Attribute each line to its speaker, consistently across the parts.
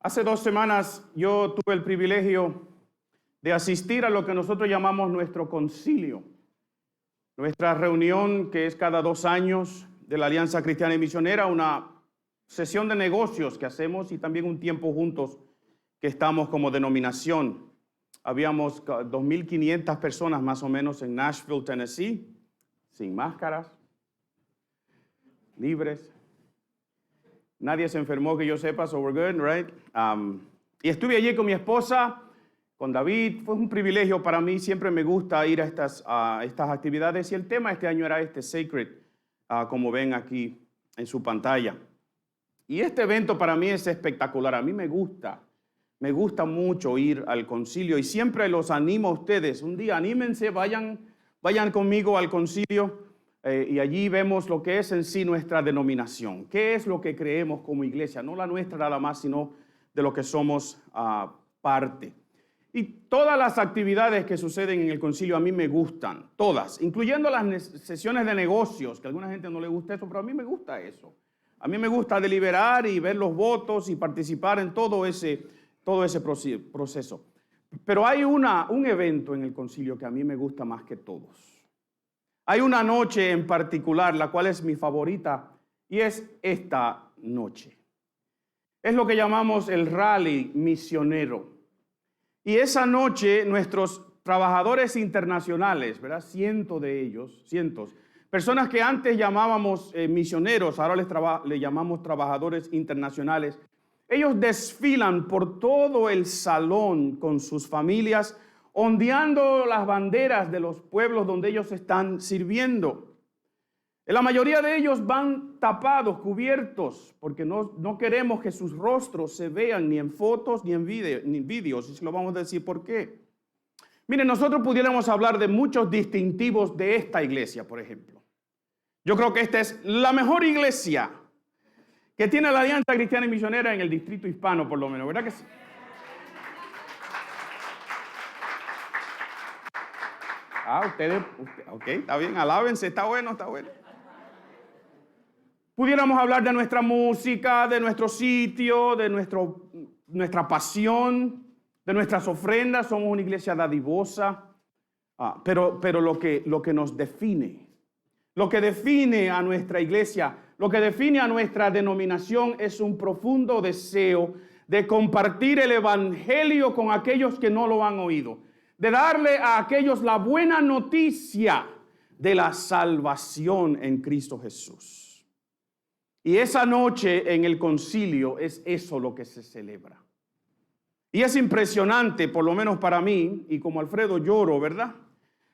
Speaker 1: Hace 2 semanas yo tuve el privilegio de asistir a lo que nosotros llamamos nuestro concilio, nuestra reunión que es cada 2 años de la Alianza Cristiana y Misionera, una sesión de negocios que hacemos y también un tiempo juntos que estamos como denominación. Habíamos 2.500 personas más o menos en Nashville, Tennessee, sin máscaras, libres. Nadie se enfermó que yo sepa, so we're good, right? Y estuve allí con mi esposa, con David. Fue un privilegio para mí. Siempre me gusta ir a estas actividades. Y el tema este año era Sacred, como ven aquí en su pantalla. Y este evento para mí es espectacular. A mí me gusta mucho ir al concilio. Y siempre los animo a ustedes. Un día anímense, vayan conmigo al concilio. Y allí vemos lo que es en sí nuestra denominación. ¿Qué es lo que creemos como iglesia? No la nuestra nada más, sino de lo que somos parte. Y todas las actividades que suceden en el concilio a mí me gustan, todas, incluyendo las sesiones de negocios, que a alguna gente no le gusta eso, pero a mí me gusta eso. A mí me gusta deliberar y ver los votos y participar en todo ese proceso. Pero hay un evento en el concilio que a mí me gusta más que todos. Hay una noche en particular, la cual es mi favorita, y es esta noche. Es lo que llamamos el rally misionero. Y esa noche nuestros trabajadores internacionales, ¿verdad? Cientos de ellos, personas que antes llamábamos misioneros, ahora les llamamos trabajadores internacionales. Ellos desfilan por todo el salón con sus familias, ondeando las banderas de los pueblos donde ellos están sirviendo. La mayoría de ellos van tapados, cubiertos, porque no queremos que sus rostros se vean ni en fotos ni en videos, y se lo vamos a decir por qué. Miren, nosotros pudiéramos hablar de muchos distintivos de esta iglesia, por ejemplo. Yo creo que esta es la mejor iglesia que tiene la Alianza Cristiana y Misionera en el distrito hispano, por lo menos, ¿verdad que sí? Ustedes, ok, está bien, alábense, está bueno. Pudiéramos hablar de nuestra música, de nuestro sitio, de nuestra pasión, de nuestras ofrendas. Somos una iglesia dadivosa, pero lo que nos define, lo que define a nuestra iglesia, lo que define a nuestra denominación es un profundo deseo de compartir el evangelio con aquellos que no lo han oído, de darle a aquellos la buena noticia de la salvación en Cristo Jesús. Y esa noche en el concilio es eso lo que se celebra. Y es impresionante, por lo menos para mí, y como Alfredo lloro, ¿verdad?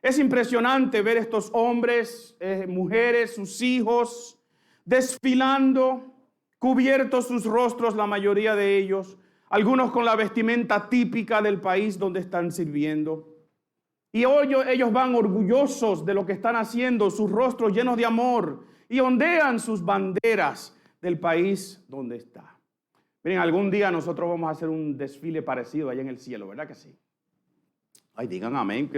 Speaker 1: Es impresionante ver estos hombres, mujeres, sus hijos, desfilando, cubiertos sus rostros, la mayoría de ellos, algunos con la vestimenta típica del país donde están sirviendo. Y hoy ellos van orgullosos de lo que están haciendo, sus rostros llenos de amor, y ondean sus banderas del país donde está. Miren, algún día nosotros vamos a hacer un desfile parecido allá en el cielo, ¿verdad que sí? Ay, digan amén.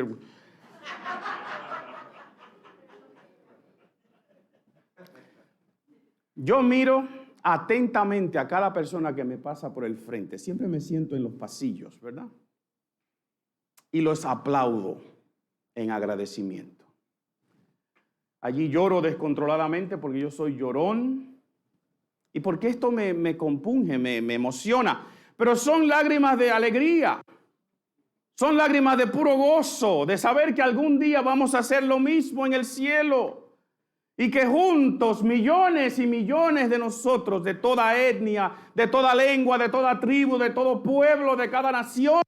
Speaker 1: Yo miro atentamente a cada persona que me pasa por el frente. Siempre me siento en los pasillos, ¿verdad? Y los aplaudo en agradecimiento. Allí lloro descontroladamente porque yo soy llorón y porque esto me compunge, me emociona. Pero son lágrimas de alegría, son lágrimas de puro gozo, de saber que algún día vamos a hacer lo mismo en el cielo. Y que juntos, millones y millones de nosotros, de toda etnia, de toda lengua, de toda tribu, de todo pueblo, de cada nación,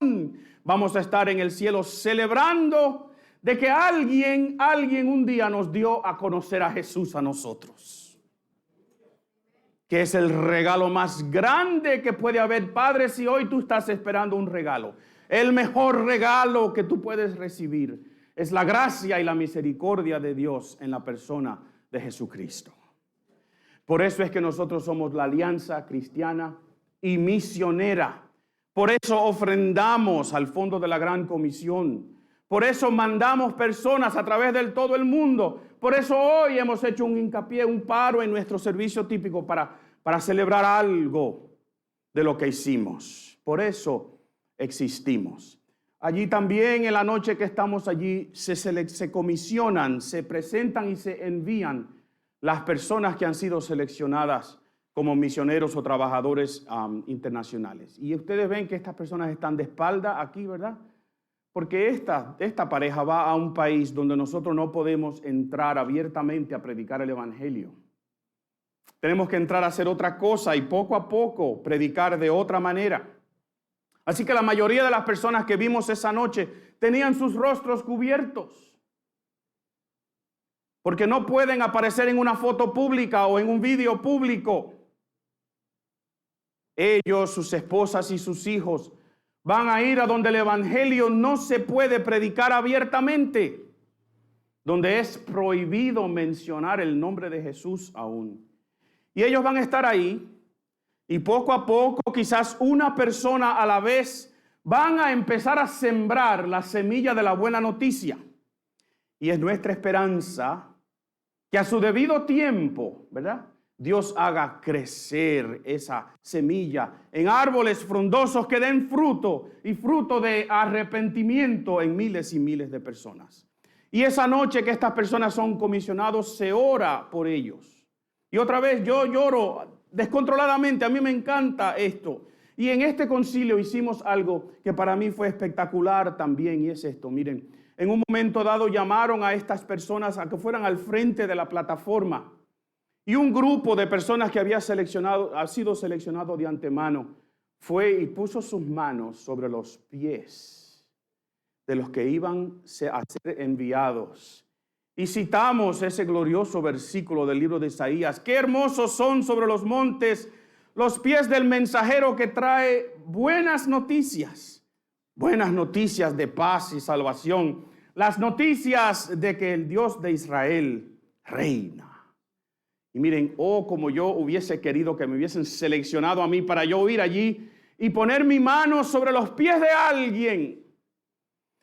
Speaker 1: vamos a estar en el cielo celebrando de que alguien un día nos dio a conocer a Jesús a nosotros. Que es el regalo más grande que puede haber. Padre, si hoy tú estás esperando un regalo, el mejor regalo que tú puedes recibir es la gracia y la misericordia de Dios en la persona de Jesucristo. Por eso es que nosotros somos la Alianza Cristiana y Misionera. Por eso ofrendamos al fondo de la Gran Comisión. Por eso mandamos personas a través de todo el mundo. Por eso hoy hemos hecho un hincapié, un paro en nuestro servicio típico para celebrar algo de lo que hicimos. Por eso existimos. Allí también, en la noche que estamos allí, se comisionan, se presentan y se envían las personas que han sido seleccionadas como misioneros o trabajadores internacionales. Y ustedes ven que estas personas están de espalda aquí, ¿verdad? Porque esta pareja va a un país donde nosotros no podemos entrar abiertamente a predicar el evangelio. Tenemos que entrar a hacer otra cosa y poco a poco predicar de otra manera. Así que la mayoría de las personas que vimos esa noche tenían sus rostros cubiertos, porque no pueden aparecer en una foto pública o en un video público. Ellos, sus esposas y sus hijos van a ir a donde el evangelio no se puede predicar abiertamente, donde es prohibido mencionar el nombre de Jesús aún. Y ellos van a estar ahí. Y poco a poco, quizás una persona a la vez, van a empezar a sembrar la semilla de la buena noticia. Y es nuestra esperanza que a su debido tiempo, ¿verdad?, Dios haga crecer esa semilla en árboles frondosos que den fruto y fruto de arrepentimiento en miles y miles de personas. Y esa noche que estas personas son comisionados, se ora por ellos. Y otra vez yo lloro descontroladamente, a mí me encanta esto. Y en este concilio hicimos algo que para mí fue espectacular también, y es esto. Miren, en un momento dado llamaron a estas personas a que fueran al frente de la plataforma. Y un grupo de personas que ha sido seleccionado de antemano, fue y puso sus manos sobre los pies de los que iban a ser enviados. Y citamos ese glorioso versículo del libro de Isaías: qué hermosos son sobre los montes los pies del mensajero que trae buenas noticias de paz y salvación, las noticias de que el Dios de Israel reina. Y miren, como yo hubiese querido que me hubiesen seleccionado a mí para yo ir allí y poner mi mano sobre los pies de alguien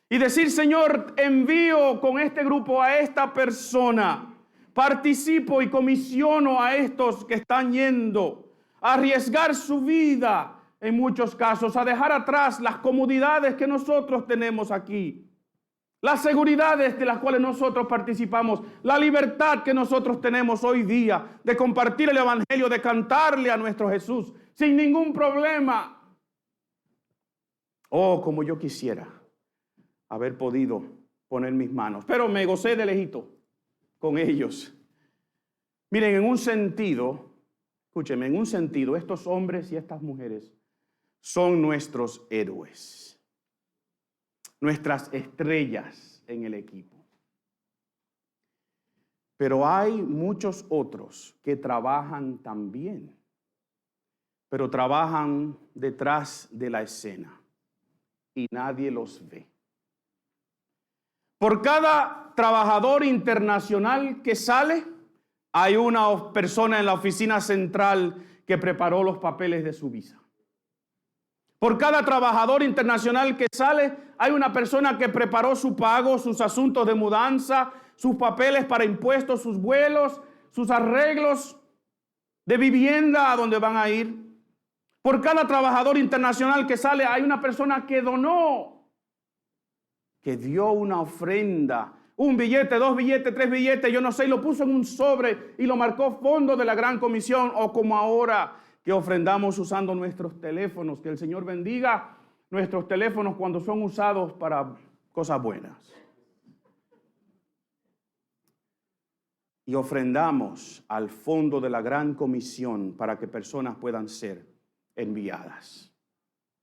Speaker 1: y decir: Señor, envío con este grupo a esta persona, participo y comisiono a estos que están yendo a arriesgar su vida en muchos casos, a dejar atrás las comodidades que nosotros tenemos aquí, las seguridades de las cuales nosotros participamos, la libertad que nosotros tenemos hoy día de compartir el evangelio, de cantarle a nuestro Jesús sin ningún problema. Como yo quisiera haber podido poner mis manos, pero me gocé de lejito con ellos. Miren, en un sentido, escúchenme, en un sentido, estos hombres y estas mujeres son nuestros héroes, nuestras estrellas en el equipo. Pero hay muchos otros que trabajan también, pero trabajan detrás de la escena y nadie los ve. Por cada trabajador internacional que sale, hay una persona en la oficina central que preparó los papeles de su visa. Por cada trabajador internacional que sale, hay una persona que preparó su pago, sus asuntos de mudanza, sus papeles para impuestos, sus vuelos, sus arreglos de vivienda a donde van a ir. Por cada trabajador internacional que sale, hay una persona que donó, que dio una ofrenda, un billete, 2 billetes, 3 billetes, yo no sé, y lo puso en un sobre y lo marcó fondo de la Gran Comisión, o como ahora que ofrendamos usando nuestros teléfonos. Que el Señor bendiga nuestros teléfonos cuando son usados para cosas buenas. Y ofrendamos al fondo de la Gran Comisión para que personas puedan ser enviadas.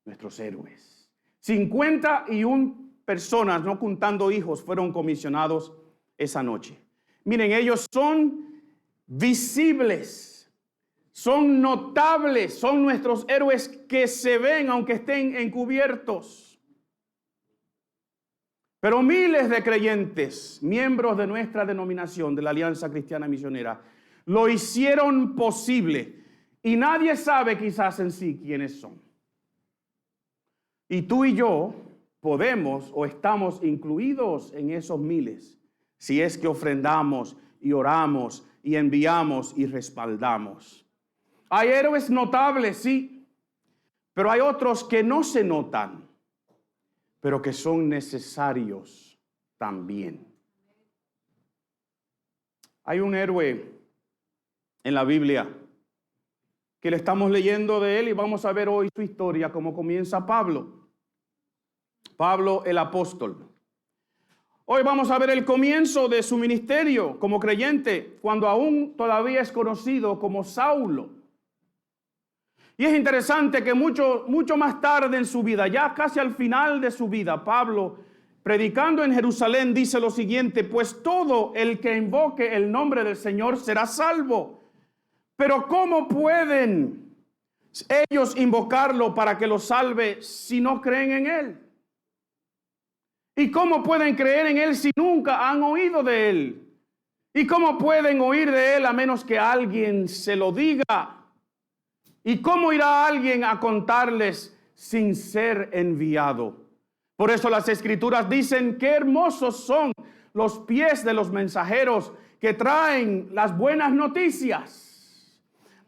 Speaker 1: Nuestros héroes. 51 personas, no contando hijos, fueron comisionados esa noche. Miren, ellos son visibles, son notables, son nuestros héroes que se ven aunque estén encubiertos. Pero miles de creyentes, miembros de nuestra denominación, de la Alianza Cristiana Misionera, lo hicieron posible y nadie sabe quizás en sí quiénes son. Y tú y yo podemos o estamos incluidos en esos miles si es que ofrendamos y oramos y enviamos y respaldamos. Hay héroes notables, sí, Pero hay otros que no se notan, pero que son necesarios también. Hay un héroe en la Biblia que le estamos leyendo de él y vamos a ver hoy su historia, cómo comienza Pablo. Pablo el apóstol. Hoy vamos a ver el comienzo de su ministerio como creyente, cuando aún todavía es conocido como Saulo. Y es interesante que mucho más tarde en su vida, ya casi al final de su vida, Pablo, predicando en Jerusalén, dice lo siguiente: pues todo el que invoque el nombre del Señor será salvo. Pero ¿cómo pueden ellos invocarlo para que los salve si no creen en Él? ¿Y cómo pueden creer en Él si nunca han oído de Él? ¿Y cómo pueden oír de Él a menos que alguien se lo diga? ¿Y cómo irá alguien a contarles sin ser enviado? Por eso las Escrituras dicen: qué hermosos son los pies de los mensajeros que traen las buenas noticias.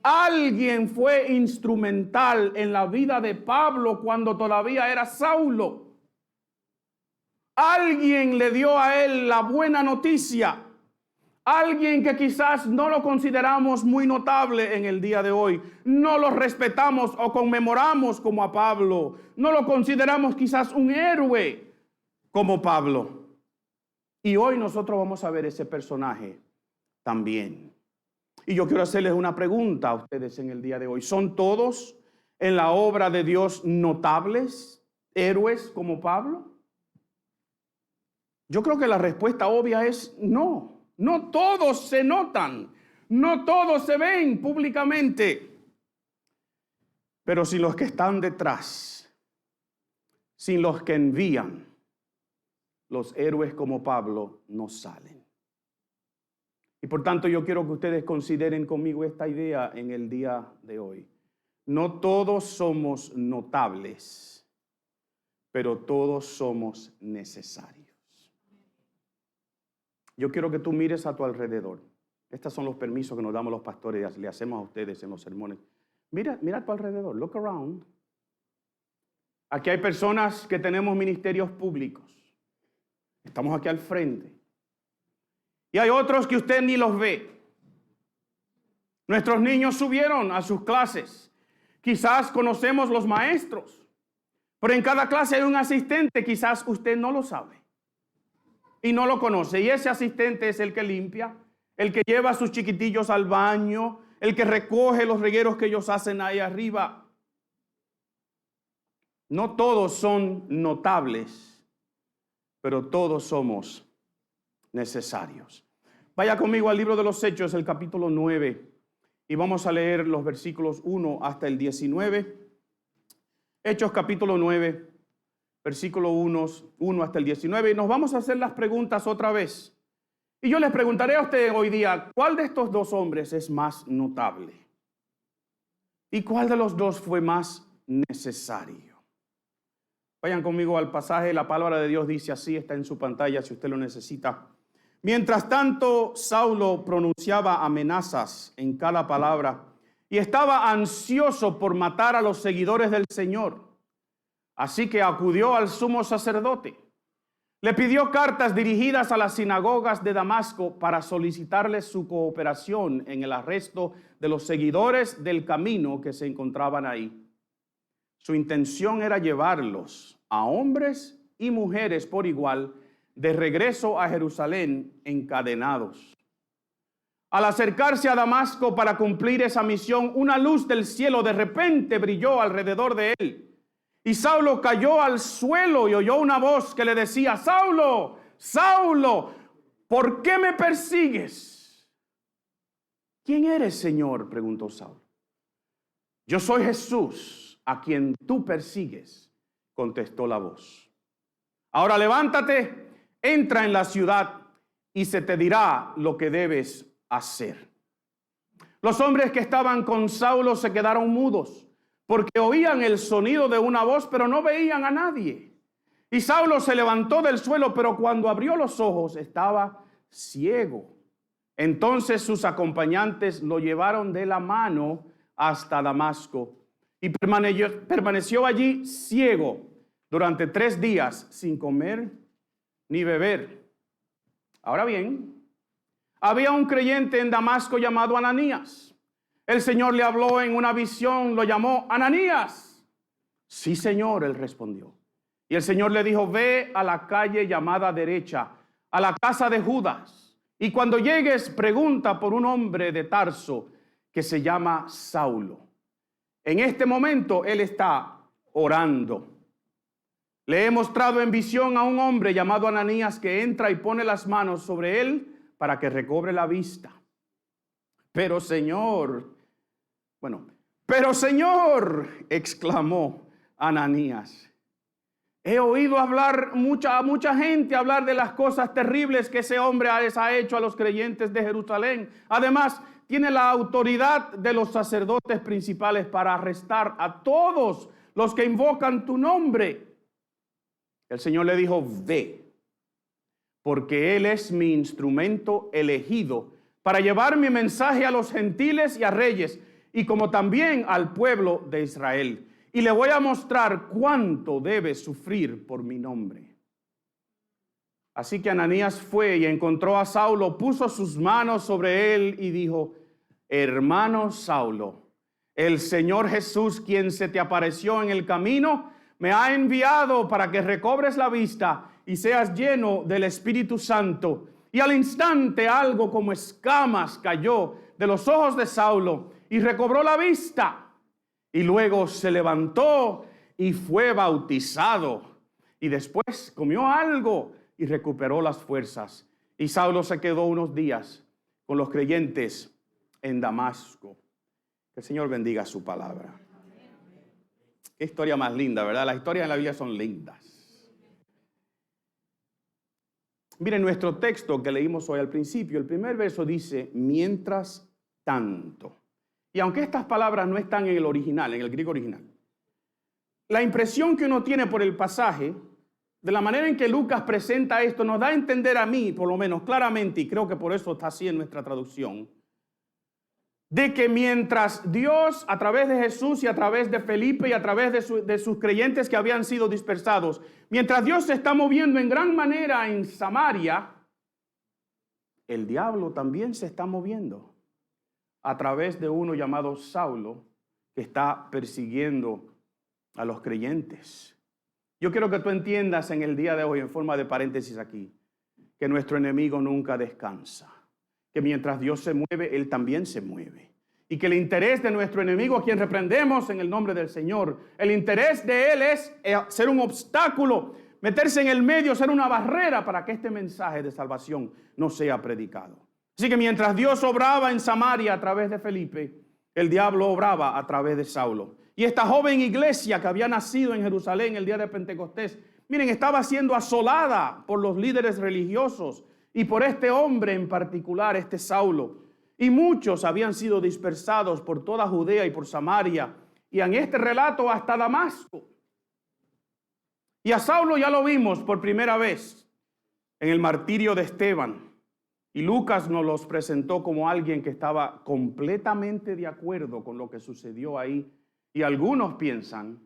Speaker 1: Alguien fue instrumental en la vida de Pablo cuando todavía era Saulo. Alguien le dio a él la buena noticia. Alguien que quizás no lo consideramos muy notable en el día de hoy. No lo respetamos o conmemoramos como a Pablo. No lo consideramos quizás un héroe como Pablo. Y hoy nosotros vamos a ver ese personaje también. Y yo quiero hacerles una pregunta a ustedes en el día de hoy. ¿Son todos en la obra de Dios notables, héroes como Pablo? Yo creo que la respuesta obvia es no. No todos se notan, no todos se ven públicamente. Pero sin los que están detrás, sin los que envían, los héroes como Pablo no salen. Y por tanto yo quiero que ustedes consideren conmigo esta idea en el día de hoy. No todos somos notables, pero todos somos necesarios. Yo quiero que tú mires a tu alrededor. Estos son los permisos que nos damos los pastores, le hacemos a ustedes en los sermones. Mira a tu alrededor, look around. Aquí hay personas que tenemos ministerios públicos. Estamos aquí al frente. Y hay otros que usted ni los ve. Nuestros niños subieron a sus clases. Quizás conocemos los maestros, pero en cada clase hay un asistente, quizás usted no lo sabe y no lo conoce. Y ese asistente es el que limpia, el que lleva a sus chiquitillos al baño, el que recoge los regueros que ellos hacen ahí arriba. No todos son notables, pero todos somos necesarios. Vaya conmigo al libro de los Hechos, el capítulo 9, y vamos a leer los versículos 1 hasta el 19. Hechos capítulo 9, versículo 1 hasta el 19. Y nos vamos a hacer las preguntas otra vez. Y yo les preguntaré a ustedes hoy día, ¿cuál de estos dos hombres es más notable? ¿Y cuál de los dos fue más necesario? Vayan conmigo al pasaje. La palabra de Dios dice así, está en su pantalla si usted lo necesita. Mientras tanto, Saulo pronunciaba amenazas en cada palabra y estaba ansioso por matar a los seguidores del Señor. Así que acudió al sumo sacerdote. Le pidió cartas dirigidas a las sinagogas de Damasco para solicitarles su cooperación en el arresto de los seguidores del camino que se encontraban ahí. Su intención era llevarlos a hombres y mujeres por igual de regreso a Jerusalén encadenados. Al acercarse a Damasco para cumplir esa misión, una luz del cielo de repente brilló alrededor de él. Y Saulo cayó al suelo y oyó una voz que le decía: Saulo, Saulo, ¿por qué me persigues? ¿Quién eres, Señor?, preguntó Saulo. Yo soy Jesús, a quien tú persigues, contestó la voz. Ahora levántate, entra en la ciudad y se te dirá lo que debes hacer. Los hombres que estaban con Saulo se quedaron mudos, porque oían el sonido de una voz, pero no veían a nadie. Y Saulo se levantó del suelo, pero cuando abrió los ojos estaba ciego. Entonces sus acompañantes lo llevaron de la mano hasta Damasco. y permaneció allí ciego durante 3 días sin comer ni beber. Ahora bien, había un creyente en Damasco llamado Ananías. El Señor le habló en una visión, lo llamó: Ananías. Sí, Señor, él respondió. Y el Señor le dijo: ve a la calle llamada derecha, a la casa de Judas, y cuando llegues pregunta por un hombre de Tarso que se llama Saulo. En este momento él está orando. Le he mostrado en visión a un hombre llamado Ananías que entra y pone las manos sobre él para que recobre la vista. Pero Señor, exclamó Ananías, he oído hablar a mucha gente hablar de las cosas terribles que ese hombre les ha hecho a los creyentes de Jerusalén. Además, tiene la autoridad de los sacerdotes principales para arrestar a todos los que invocan tu nombre. El Señor le dijo: ve, porque Él es mi instrumento elegido para llevar mi mensaje a los gentiles y a reyes, y como también al pueblo de Israel. Y le voy a mostrar cuánto debe sufrir por mi nombre. Así que Ananías fue y encontró a Saulo, puso sus manos sobre él y dijo: hermano Saulo, el Señor Jesús, quien se te apareció en el camino, me ha enviado para que recobres la vista y seas lleno del Espíritu Santo. Y al instante algo como escamas cayó de los ojos de Saulo y recobró la vista. Y luego se levantó y fue bautizado. Y después comió algo y recuperó las fuerzas. Y Saulo se quedó unos días con los creyentes en Damasco. Que el Señor bendiga su palabra. Qué historia más linda, ¿verdad? Las historias en la Biblia son lindas. Miren nuestro texto que leímos hoy al principio. El primer verso dice: mientras tanto. Y aunque estas palabras no están en el original, en el griego original, la impresión que uno tiene por el pasaje, de la manera en que Lucas presenta esto, nos da a entender a mí, por lo menos claramente, y creo que por eso está así en nuestra traducción, de que mientras Dios, a través de Jesús y a través de Felipe y a través de sus creyentes que habían sido dispersados, mientras Dios se está moviendo en gran manera en Samaria, el diablo también se está moviendo a través de uno llamado Saulo, que está persiguiendo a los creyentes. Yo quiero que tú entiendas en el día de hoy, en forma de paréntesis aquí, que nuestro enemigo nunca descansa, que mientras Dios se mueve, Él también se mueve, y que el interés de nuestro enemigo, a quien reprendemos en el nombre del Señor, el interés de Él es ser un obstáculo, meterse en el medio, ser una barrera para que este mensaje de salvación no sea predicado. Así que mientras Dios obraba en Samaria a través de Felipe, el diablo obraba a través de Saulo. Y esta joven iglesia que había nacido en Jerusalén el día de Pentecostés, miren, estaba siendo asolada por los líderes religiosos y por este hombre en particular, este Saulo. Y muchos habían sido dispersados por toda Judea y por Samaria, y en este relato hasta Damasco. Y a Saulo ya lo vimos por primera vez en el martirio de Esteban. Y Lucas nos los presentó como alguien que estaba completamente de acuerdo con lo que sucedió ahí. Y algunos piensan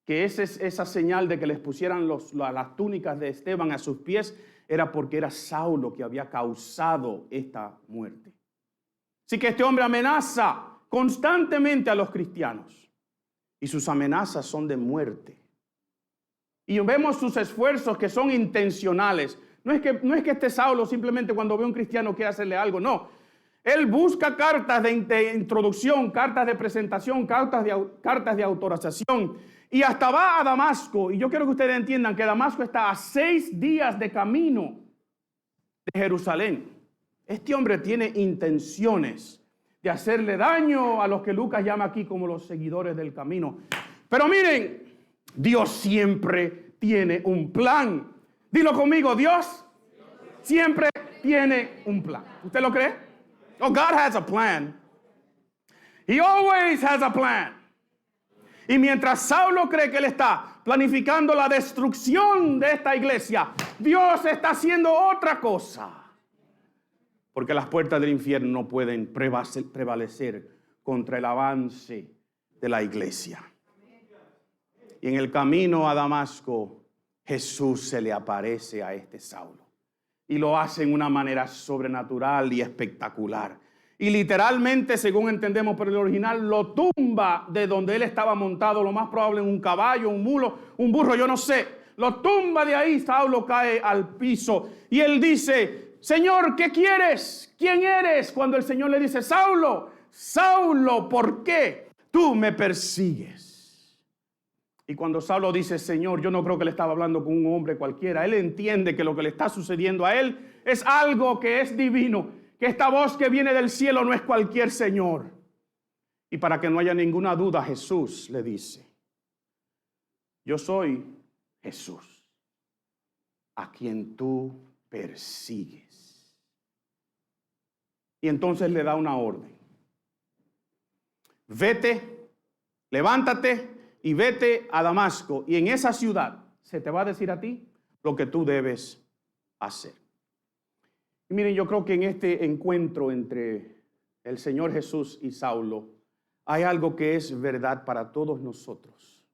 Speaker 1: que esa señal de que les pusieran las túnicas de Esteban a sus pies era porque era Saulo que había causado esta muerte. Así que este hombre amenaza constantemente a los cristianos. Y sus amenazas son de muerte. Y vemos sus esfuerzos que son intencionales. No es que este Saulo simplemente cuando ve a un cristiano quiere hacerle algo, no. Él busca cartas de introducción, cartas de presentación, cartas de autorización y hasta va a Damasco. Y yo quiero que ustedes entiendan que Damasco está a 6 días de camino de Jerusalén. Este hombre tiene intenciones de hacerle daño a los que Lucas llama aquí como los seguidores del camino. Pero miren, Dios siempre tiene un plan. Dilo conmigo, Dios siempre tiene un plan. ¿Usted lo cree? Oh, God has a plan. He always has a plan. Y mientras Saulo cree que él está planificando la destrucción de esta iglesia, Dios está haciendo otra cosa. Porque las puertas del infierno no pueden prevalecer contra el avance de la iglesia. Y en el camino a Damasco, Jesús se le aparece a este Saulo. Y lo hace en una manera sobrenatural y espectacular. Y literalmente, según entendemos por el original, lo tumba de donde él estaba montado, lo más probable en un caballo, un mulo, un burro, yo no sé. Lo tumba de ahí, Saulo cae al piso. Y él dice, Señor, ¿qué quieres? ¿Quién eres? Cuando el Señor le dice, Saulo, Saulo, ¿por qué tú me persigues? Y cuando Saulo dice, Señor, yo no creo que le estaba hablando con un hombre cualquiera. Él entiende que lo que le está sucediendo a él es algo que es divino, que esta voz que viene del cielo no es cualquier Señor. Y para que no haya ninguna duda, Jesús le dice, yo soy Jesús, a quien tú persigues. Y entonces le da una orden. Vete, levántate y vete a Damasco, y en esa ciudad se te va a decir a ti lo que tú debes hacer. Y miren, yo creo que en este encuentro entre el Señor Jesús y Saulo hay algo que es verdad para todos nosotros.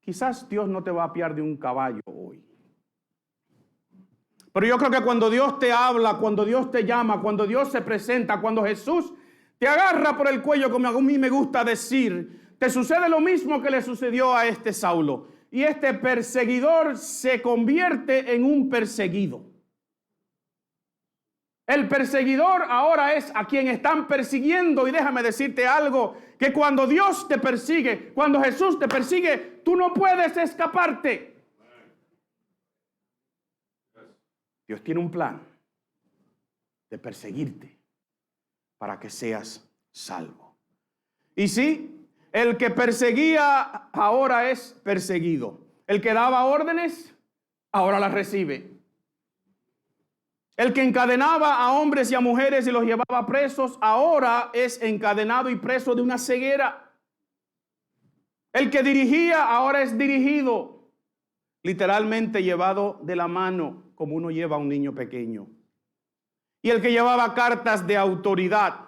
Speaker 1: Quizás Dios no te va a apiar de un caballo hoy, pero yo creo que cuando Dios te habla, cuando Dios te llama, cuando Dios se presenta, cuando Jesús te agarra por el cuello, como a mí me gusta decir, te sucede lo mismo que le sucedió a este Saulo. Y este perseguidor se convierte en un perseguido. El perseguidor ahora es a quien están persiguiendo. Y déjame decirte algo, que cuando Dios te persigue, cuando Jesús te persigue, tú no puedes escaparte. Dios tiene un plan de perseguirte para que seas salvo. Y sí, el que perseguía ahora es perseguido. El que daba órdenes ahora las recibe. El que encadenaba a hombres y a mujeres y los llevaba presos ahora es encadenado y preso de una ceguera. El que dirigía ahora es dirigido, literalmente llevado de la mano como uno lleva a un niño pequeño. Y el que llevaba cartas de autoridad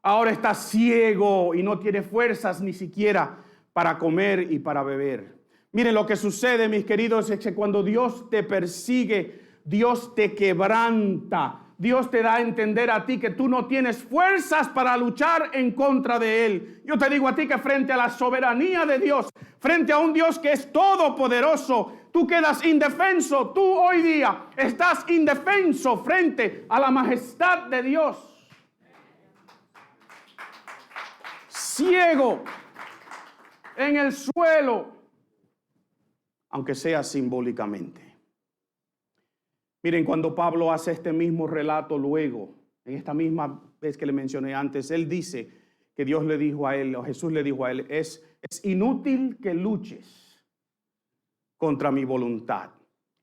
Speaker 1: ahora está ciego y no tiene fuerzas ni siquiera para comer y para beber. Miren lo que sucede, mis queridos, es que cuando Dios te persigue, Dios te quebranta. Dios te da a entender a ti que tú no tienes fuerzas para luchar en contra de Él. Yo te digo a ti que frente a la soberanía de Dios, frente a un Dios que es todopoderoso, tú quedas indefenso. Tú hoy día estás indefenso frente a la majestad de Dios. Ciego en el suelo, aunque sea simbólicamente. Miren, cuando Pablo hace este mismo relato luego, en esta misma vez que le mencioné antes, él dice que Dios le dijo a él, o Jesús le dijo a él, es inútil que luches contra mi voluntad.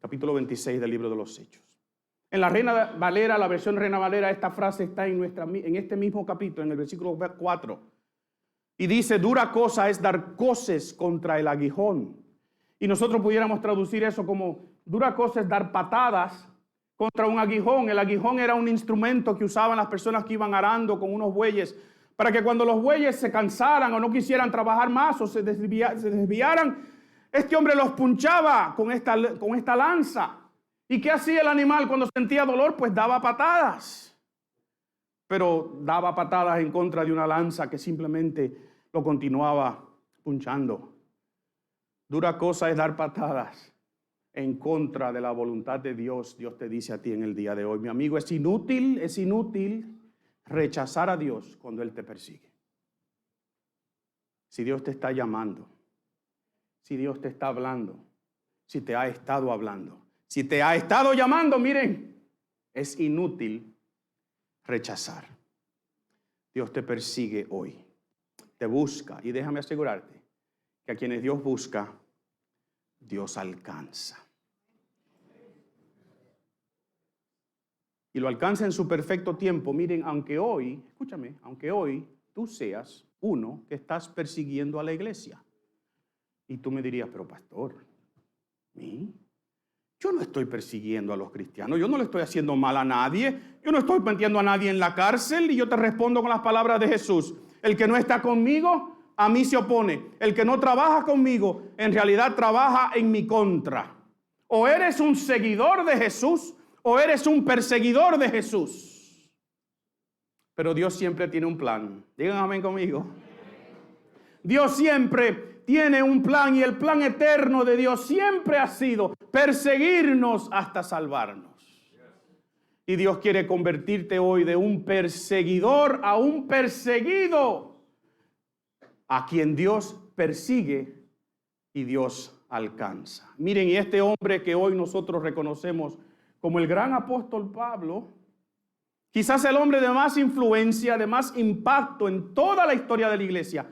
Speaker 1: Capítulo 26 del libro de los Hechos. En la Reina Valera, la versión Reina Valera, esta frase está en este mismo capítulo, en el versículo 4. Y dice, dura cosa es dar coces contra el aguijón. Y nosotros pudiéramos traducir eso como, dura cosa es dar patadas contra un aguijón. El aguijón era un instrumento que usaban las personas que iban arando con unos bueyes, para que cuando los bueyes se cansaran o no quisieran trabajar más o se desviaran, este hombre los punchaba con esta lanza. ¿Y qué hacía el animal cuando sentía dolor? Pues daba patadas. Pero daba patadas en contra de una lanza que simplemente lo continuaba punchando. Dura cosa es dar patadas en contra de la voluntad de Dios. Dios te dice a ti en el día de hoy, mi amigo, es inútil rechazar a Dios cuando Él te persigue. Si Dios te está llamando, si Dios te está hablando, si te ha estado hablando, si te ha estado llamando, miren, es inútil rechazar. Dios te persigue hoy, te busca, y déjame asegurarte que a quienes Dios busca, Dios alcanza. Y lo alcanza en su perfecto tiempo. Miren, aunque hoy tú seas uno que estás persiguiendo a la iglesia. Y tú me dirías, pero pastor, ¿mí? Yo no estoy persiguiendo a los cristianos, yo no le estoy haciendo mal a nadie, yo no estoy metiendo a nadie en la cárcel. Y yo te respondo con las palabras de Jesús. El que no está conmigo, a mí se opone. El que no trabaja conmigo, en realidad trabaja en mi contra. O eres un seguidor de Jesús, o eres un perseguidor de Jesús. Pero Dios siempre tiene un plan. Digan amén conmigo. Dios siempre tiene un plan, y el plan eterno de Dios siempre ha sido perseguirnos hasta salvarnos. Y Dios quiere convertirte hoy de un perseguidor a un perseguido, a quien Dios persigue y Dios alcanza. Miren, y este hombre que hoy nosotros reconocemos como el gran apóstol Pablo, quizás el hombre de más influencia, de más impacto en toda la historia de la iglesia,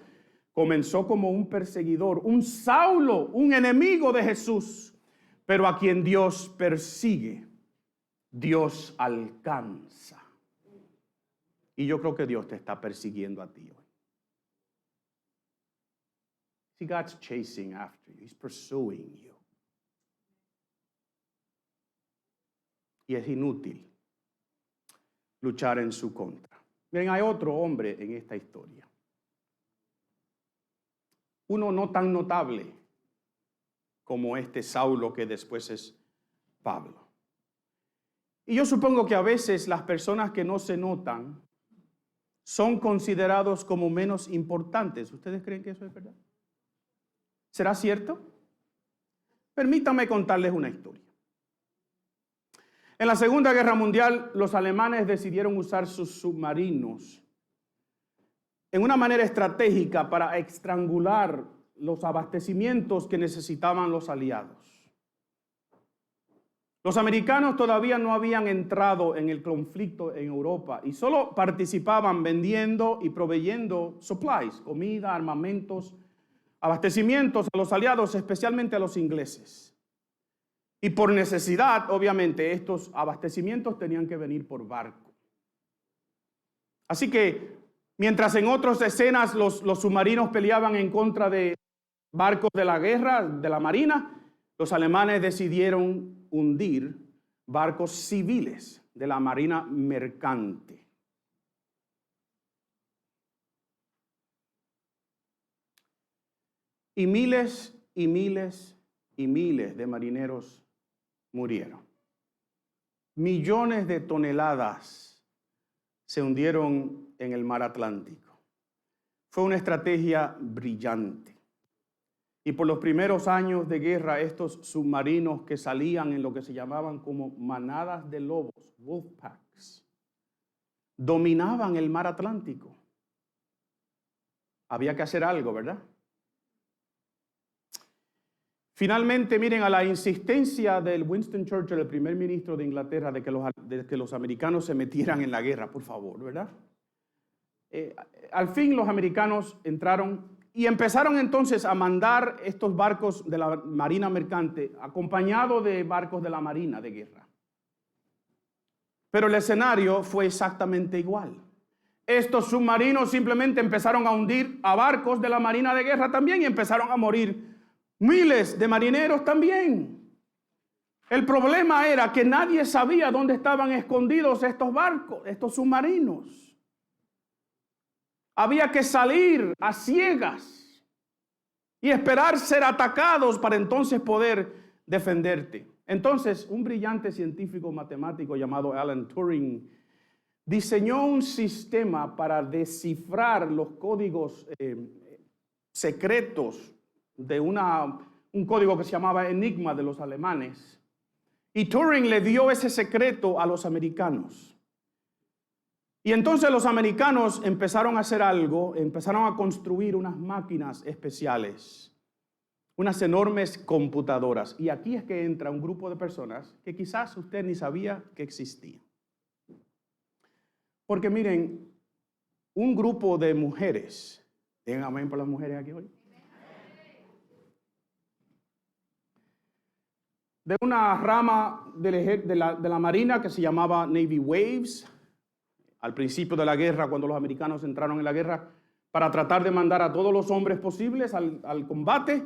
Speaker 1: comenzó como un perseguidor, un Saulo, un enemigo de Jesús, pero a quien Dios persigue, Dios alcanza. Y yo creo que Dios te está persiguiendo a ti hoy. See, God's chasing after you. He's pursuing you. Y es inútil luchar en su contra. Miren, hay otro hombre en esta historia. Uno no tan notable como este Saulo que después es Pablo. Y yo supongo que a veces las personas que no se notan son considerados como menos importantes. ¿Ustedes creen que eso es verdad? ¿Será cierto? Permítanme contarles una historia. En la Segunda Guerra Mundial, los alemanes decidieron usar sus submarinos en una manera estratégica para estrangular los abastecimientos que necesitaban los aliados. Los americanos todavía no habían entrado en el conflicto en Europa y solo participaban vendiendo y proveyendo supplies, comida, armamentos, abastecimientos a los aliados, especialmente a los ingleses. Y por necesidad, obviamente, estos abastecimientos tenían que venir por barco. Así que, mientras en otras escenas los submarinos peleaban en contra de barcos de la guerra, de la marina, los alemanes decidieron hundir barcos civiles de la marina mercante. Y miles y miles y miles de marineros murieron. Millones de toneladas se hundieron en el mar Atlántico. Fue una estrategia brillante. Y por los primeros años de guerra, estos submarinos que salían en lo que se llamaban como manadas de lobos, wolf packs, dominaban el mar Atlántico. Había que hacer algo, ¿verdad? Finalmente, miren, a la insistencia del Winston Churchill, el primer ministro de Inglaterra, de que los americanos se metieran en la guerra, por favor, ¿verdad? Al fin los americanos entraron y empezaron entonces a mandar estos barcos de la marina mercante, acompañados de barcos de la marina de guerra. Pero el escenario fue exactamente igual. Estos submarinos simplemente empezaron a hundir a barcos de la marina de guerra también y empezaron a morir miles de marineros también. El problema era que nadie sabía dónde estaban escondidos estos barcos, estos submarinos. Había que salir a ciegas y esperar ser atacados para entonces poder defenderte. Entonces, un brillante científico matemático llamado Alan Turing diseñó un sistema para descifrar los códigos secretos de un código que se llamaba Enigma de los alemanes. Y Turing le dio ese secreto a los americanos. Y entonces los americanos empezaron a hacer algo, empezaron a construir unas máquinas especiales, unas enormes computadoras. Y aquí es que entra un grupo de personas que quizás usted ni sabía que existía. Porque miren, un grupo de mujeres, ¿digan amén por las mujeres aquí hoy? De una rama de la Marina que se llamaba Navy Waves, al principio de la guerra, cuando los americanos entraron en la guerra, para tratar de mandar a todos los hombres posibles al combate.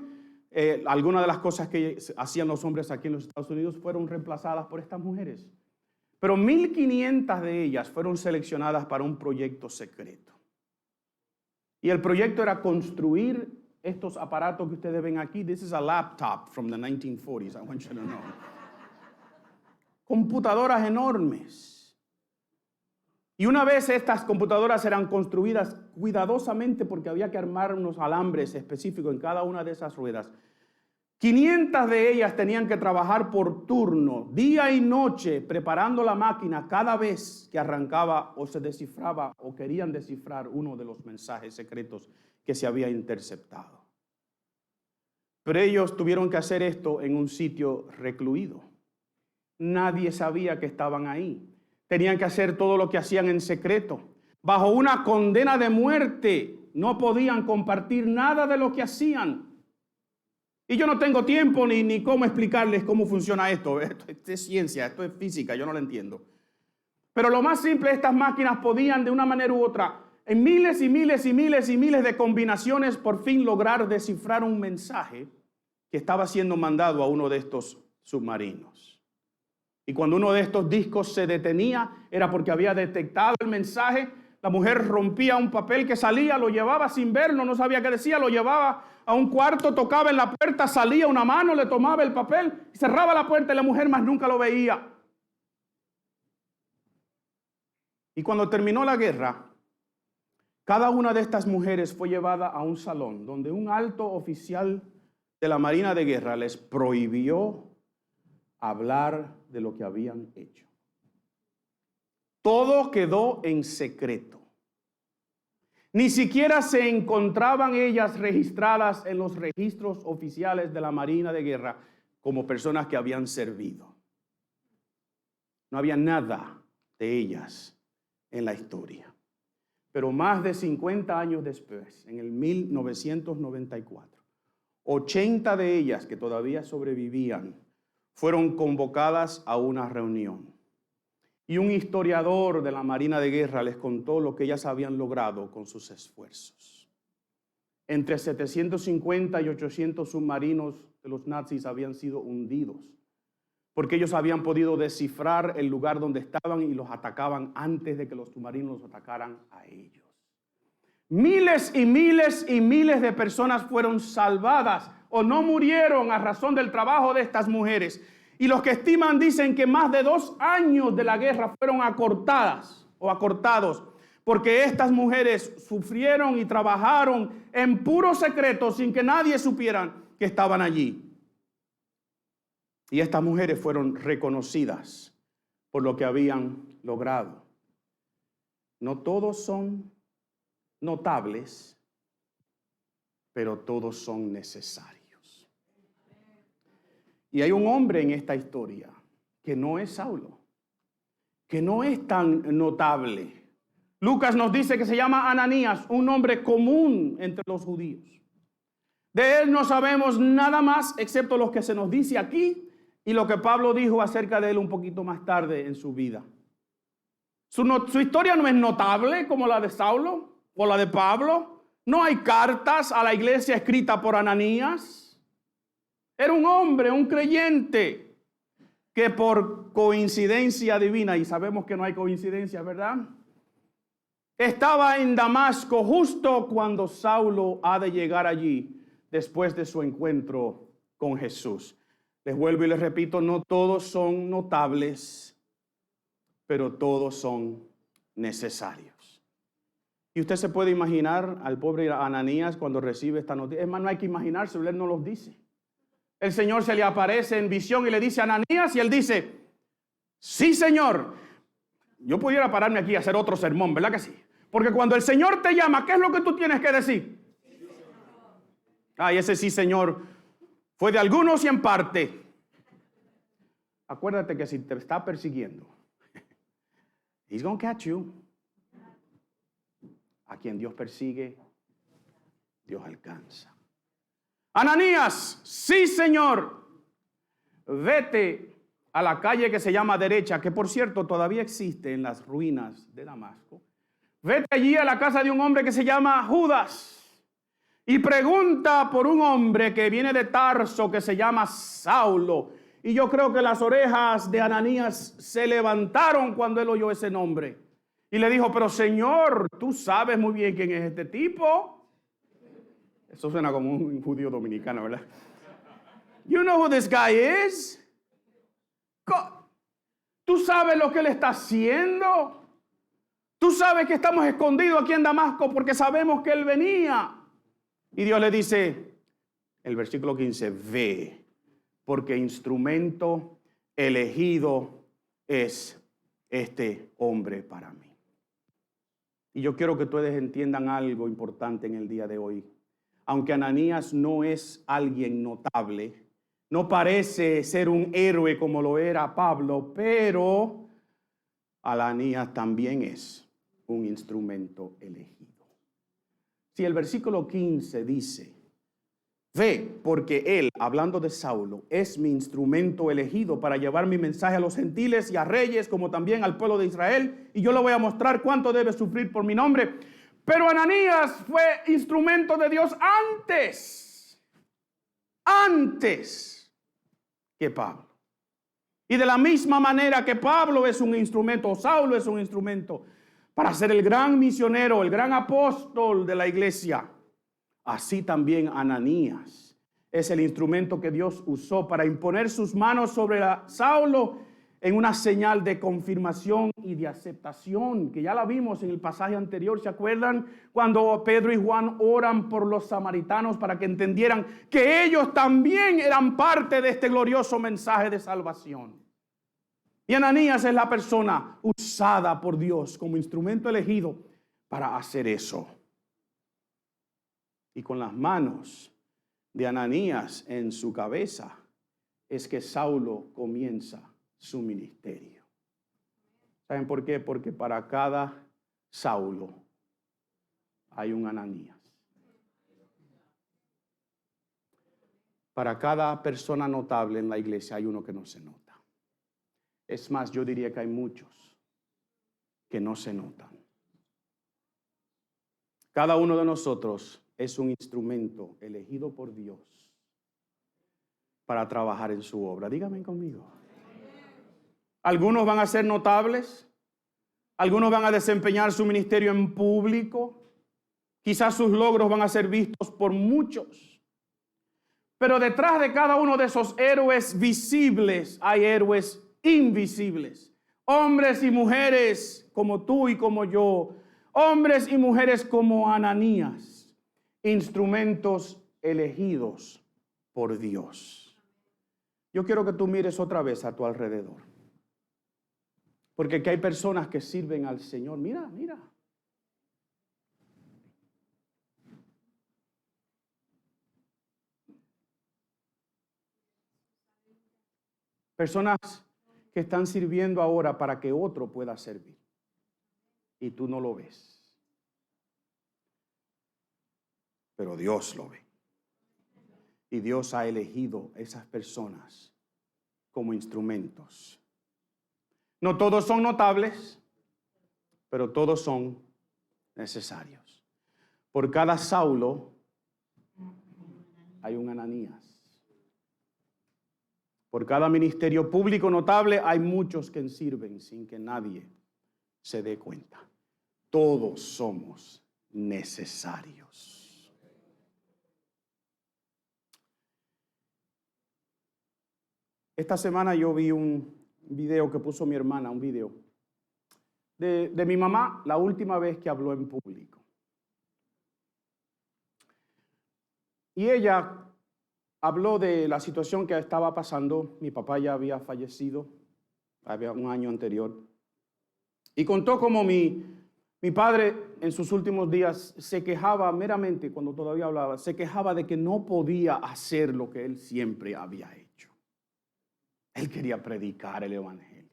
Speaker 1: Algunas de las cosas que hacían los hombres aquí en los Estados Unidos fueron reemplazadas por estas mujeres. Pero 1,500 de ellas fueron seleccionadas para un proyecto secreto. Y el proyecto era construir estos aparatos que ustedes ven aquí. This is a laptop from the 1940s, I want you to know. Computadoras enormes. Y una vez estas computadoras eran construidas cuidadosamente porque había que armar unos alambres específicos en cada una de esas ruedas. 500 de ellas tenían que trabajar por turno, día y noche, preparando la máquina cada vez que arrancaba o se descifraba o querían descifrar uno de los mensajes secretos que se había interceptado. Pero ellos tuvieron que hacer esto en un sitio recluido. Nadie sabía que estaban ahí. Tenían que hacer todo lo que hacían en secreto. Bajo una condena de muerte, no podían compartir nada de lo que hacían. Y yo no tengo tiempo ni cómo explicarles cómo funciona esto. Esto es ciencia, esto es física, yo no lo entiendo. Pero lo más simple, estas máquinas podían de una manera u otra, en miles y miles y miles y miles de combinaciones, por fin lograr descifrar un mensaje que estaba siendo mandado a uno de estos submarinos. Y cuando uno de estos discos se detenía, era porque había detectado el mensaje. La mujer rompía un papel que salía, lo llevaba sin verlo, no sabía qué decía, lo llevaba a un cuarto, tocaba en la puerta, salía una mano, le tomaba el papel, cerraba la puerta y la mujer más nunca lo veía. Y cuando terminó la guerra, cada una de estas mujeres fue llevada a un salón donde un alto oficial de la Marina de Guerra les prohibió hablar de lo que habían hecho. Todo quedó en secreto. Ni siquiera se encontraban ellas registradas en los registros oficiales de la Marina de Guerra como personas que habían servido. No había nada de ellas en la historia. Pero más de 50 años después, en el 1994, 80 de ellas que todavía sobrevivían fueron convocadas a una reunión. Y un historiador de la Marina de Guerra les contó lo que ellas habían logrado con sus esfuerzos. Entre 750 y 800 submarinos de los nazis habían sido hundidos, porque ellos habían podido descifrar el lugar donde estaban y los atacaban antes de que los submarinos los atacaran a ellos. Miles y miles y miles de personas fueron salvadas o no murieron a razón del trabajo de estas mujeres. Y los que estiman dicen que más de 2 años de la guerra fueron acortados, porque estas mujeres sufrieron y trabajaron en puro secreto sin que nadie supiera que estaban allí. Y estas mujeres fueron reconocidas por lo que habían logrado. No todos son notables, pero todos son necesarios. Y hay un hombre en esta historia que no es Saulo, que no es tan notable. Lucas nos dice que se llama Ananías, un nombre común entre los judíos. De él no sabemos nada más excepto lo que se nos dice aquí y lo que Pablo dijo acerca de él un poquito más tarde en su vida. Su historia no es notable como la de Saulo o la de Pablo. No hay cartas a la iglesia escritas por Ananías. Era un hombre, un creyente, que por coincidencia divina, y sabemos que no hay coincidencia, ¿verdad? Estaba en Damasco justo cuando Saulo ha de llegar allí después de su encuentro con Jesús. Les vuelvo y les repito, no todos son notables, pero todos son necesarios. Y usted se puede imaginar al pobre Ananías cuando recibe esta noticia. Es más, no hay que imaginarse, él no los dice. El Señor se le aparece en visión y le dice a Ananías y él dice, sí, Señor. Yo pudiera pararme aquí y hacer otro sermón, ¿verdad que sí? Porque cuando el Señor te llama, ¿qué es lo que tú tienes que decir? Ay, ese sí, Señor, fue de algunos y en parte. Acuérdate que si te está persiguiendo, he's gonna catch you. A quien Dios persigue, Dios alcanza. Ananías, sí, Señor, vete a la calle que se llama Derecha, que por cierto todavía existe en las ruinas de Damasco. Vete allí a la casa de un hombre que se llama Judas y pregunta por un hombre que viene de Tarso que se llama Saulo. Y yo creo que las orejas de Ananías se levantaron cuando él oyó ese nombre. Y le dijo, pero Señor, tú sabes muy bien quién es este tipo. Eso suena como un judío dominicano, ¿verdad? You know who this guy is? Tú sabes lo que él está haciendo. Tú sabes que estamos escondidos aquí en Damasco porque sabemos que él venía. Y Dios le dice, el versículo 15, ve, porque instrumento elegido es este hombre para mí. Y yo quiero que ustedes entiendan algo importante en el día de hoy. Aunque Ananías no es alguien notable, no parece ser un héroe como lo era Pablo, pero Ananías también es un instrumento elegido. Si el versículo 15 dice, ve, porque él, hablando de Saulo, es mi instrumento elegido para llevar mi mensaje a los gentiles y a reyes, como también al pueblo de Israel, y yo le voy a mostrar cuánto debe sufrir por mi nombre. Pero Ananías fue instrumento de Dios antes que Pablo. Y de la misma manera que Pablo es un instrumento, Saulo es un instrumento para ser el gran misionero, el gran apóstol de la iglesia, así también Ananías es el instrumento que Dios usó para imponer sus manos sobre Saulo en una señal de confirmación y de aceptación, que ya la vimos en el pasaje anterior. ¿Se acuerdan? Cuando Pedro y Juan oran por los samaritanos para que entendieran que ellos también eran parte de este glorioso mensaje de salvación. Y Ananías es la persona usada por Dios como instrumento elegido para hacer eso. Y con las manos de Ananías en su cabeza es que Saulo comienza su ministerio. ¿Saben por qué? Porque para cada Saulo hay un Ananías. Para cada persona notable en la iglesia hay uno que no se nota. Es más, yo diría que hay muchos que no se notan. Cada uno de nosotros es un instrumento elegido por Dios para trabajar en su obra. Díganme conmigo. Algunos van a ser notables, algunos van a desempeñar su ministerio en público, quizás sus logros van a ser vistos por muchos. Pero detrás de cada uno de esos héroes visibles hay héroes invisibles. Hombres y mujeres como tú y como yo, hombres y mujeres como Ananías, instrumentos elegidos por Dios. Yo quiero que tú mires otra vez a tu alrededor. Porque aquí hay personas que sirven al Señor. Mira. Personas que están sirviendo ahora para que otro pueda servir. Y tú no lo ves. Pero Dios lo ve. Y Dios ha elegido esas personas como instrumentos. No todos son notables, pero todos son necesarios. Por cada Saulo hay un Ananías. Por cada ministerio público notable hay muchos que sirven sin que nadie se dé cuenta. Todos somos necesarios. Esta semana yo vi un video que puso mi hermana, un video de mi mamá, la última vez que habló en público. Y ella habló de la situación que estaba pasando. Mi papá ya había fallecido, había un año anterior. Y contó cómo mi padre en sus últimos días se quejaba meramente, cuando todavía hablaba, se quejaba de que no podía hacer lo que él siempre había hecho. Él quería predicar el evangelio.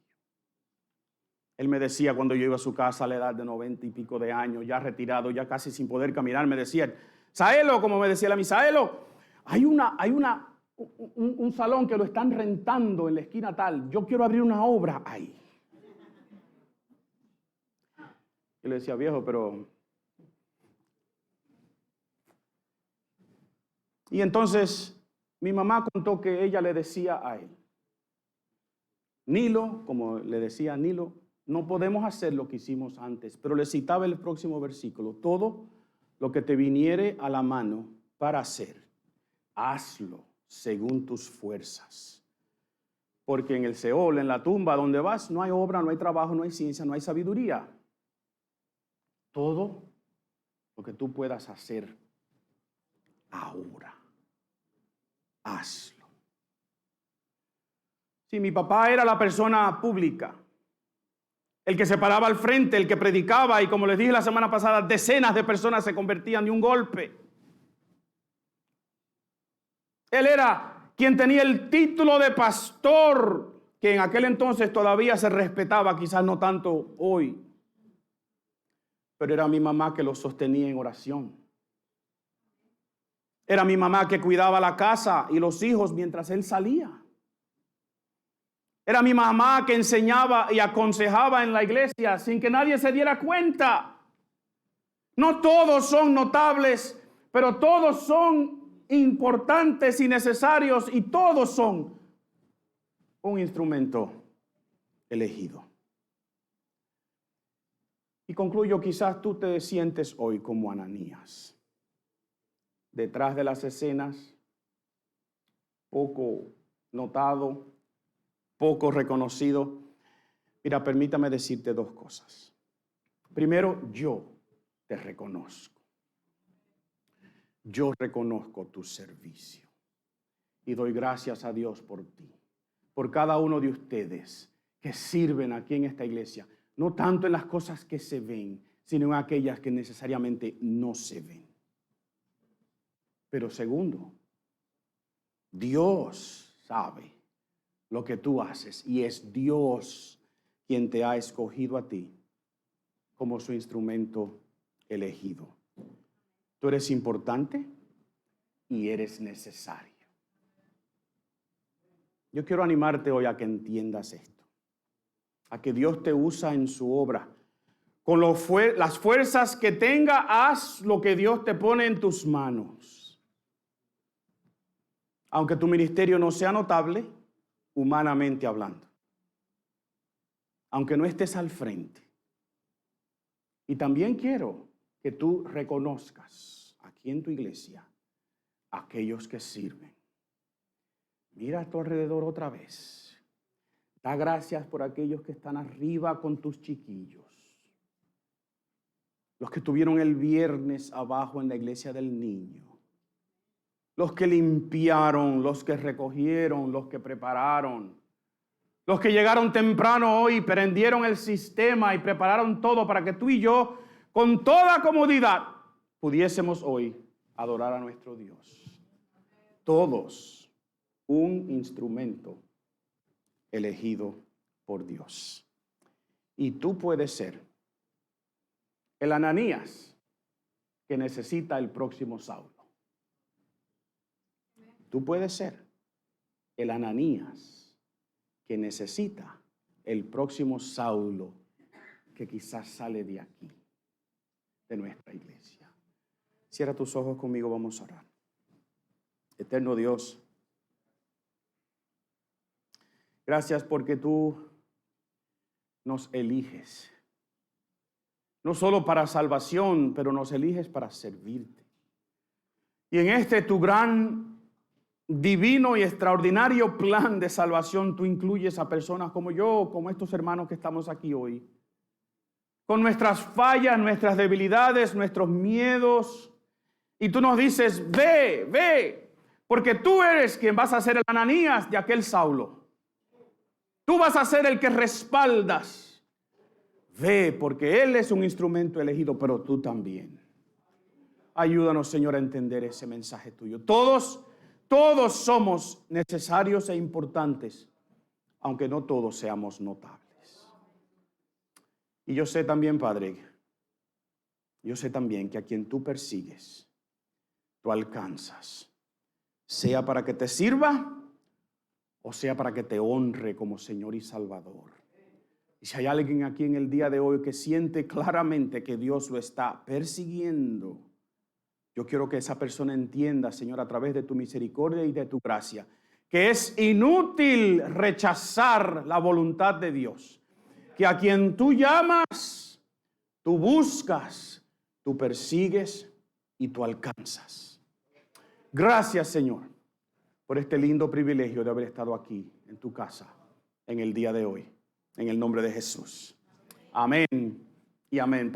Speaker 1: Él me decía cuando yo iba a su casa a la edad de 90 y pico de años, ya retirado, ya casi sin poder caminar, me decía, Saelo, como me decía la misa, Saelo, hay un salón que lo están rentando en la esquina tal, yo quiero abrir una obra ahí. Y le decía, viejo, pero... Y entonces mi mamá contó que ella le decía a él, Nilo, como le decía Nilo, No podemos hacer lo que hicimos antes, pero le citaba el próximo versículo. Todo lo que te viniere a la mano para hacer, hazlo según tus fuerzas. Porque en el Seol, en la tumba donde vas, no hay obra, no hay trabajo, no hay ciencia, no hay sabiduría. Todo lo que tú puedas hacer ahora, hazlo. Si mi papá era la persona pública, el que se paraba al frente, el que predicaba, y como les dije la semana pasada, decenas de personas se convertían de un golpe. Él era quien tenía el título de pastor, que en aquel entonces todavía se respetaba, quizás no tanto hoy. Pero era mi mamá que lo sostenía en oración. Era mi mamá que cuidaba la casa y los hijos mientras él salía. Era mi mamá que enseñaba y aconsejaba en la iglesia sin que nadie se diera cuenta. No todos son notables, pero todos son importantes y necesarios y todos son un instrumento elegido. Y concluyo, quizás tú te sientes hoy como Ananías, detrás de las escenas, poco notado, poco reconocido. Mira, permítame decirte dos cosas. Primero, yo te reconozco. Yo reconozco tu servicio y doy gracias a Dios por ti, por cada uno de ustedes que sirven aquí en esta iglesia, no tanto en las cosas que se ven, sino en aquellas que necesariamente no se ven. Pero segundo, Dios sabe lo que tú haces y es Dios quien te ha escogido a ti como su instrumento elegido. Tú eres importante y eres necesario. Yo quiero animarte hoy a que entiendas esto, a que Dios te usa en su obra. Con las fuerzas que tenga, haz lo que Dios te pone en tus manos. Aunque tu ministerio no sea notable, humanamente hablando. Aunque no estés al frente. Y también quiero que tú reconozcas aquí en tu iglesia a aquellos que sirven. Mira a tu alrededor otra vez. Da gracias por aquellos que están arriba con tus chiquillos. Los que estuvieron el viernes abajo en la iglesia del niño. Los que limpiaron, los que recogieron, los que prepararon. Los que llegaron temprano hoy, prendieron el sistema y prepararon todo para que tú y yo, con toda comodidad, pudiésemos hoy adorar a nuestro Dios. Todos un instrumento elegido por Dios. Y tú puedes ser el Ananías que necesita el próximo Saulo. Tú puedes ser el Ananías que necesita el próximo Saulo que quizás sale de aquí, de nuestra iglesia. Cierra tus ojos conmigo, vamos a orar. Eterno Dios, gracias porque tú nos eliges. No solo para salvación, pero nos eliges para servirte. Y en este tu gran, divino y extraordinario plan de salvación, tú incluyes a personas como yo, como estos hermanos que estamos aquí hoy. Con nuestras fallas, nuestras debilidades, nuestros miedos. Y tú nos dices, ve, porque tú eres quien vas a ser el Ananías de aquel Saulo. Tú vas a ser el que respaldas. Ve, porque Él es un instrumento elegido, pero tú también. Ayúdanos, Señor, a entender ese mensaje tuyo. Todos somos necesarios e importantes, aunque no todos seamos notables. Y yo sé también, Padre, yo sé también que a quien tú persigues, tú alcanzas, sea para que te sirva o sea para que te honre como Señor y Salvador. Y si hay alguien aquí en el día de hoy que siente claramente que Dios lo está persiguiendo, yo quiero que esa persona entienda, Señor, a través de tu misericordia y de tu gracia, que es inútil rechazar la voluntad de Dios, que a quien tú llamas, tú buscas, tú persigues y tú alcanzas. Gracias, Señor, por este lindo privilegio de haber estado aquí en tu casa en el día de hoy. En el nombre de Jesús. Amén y amén.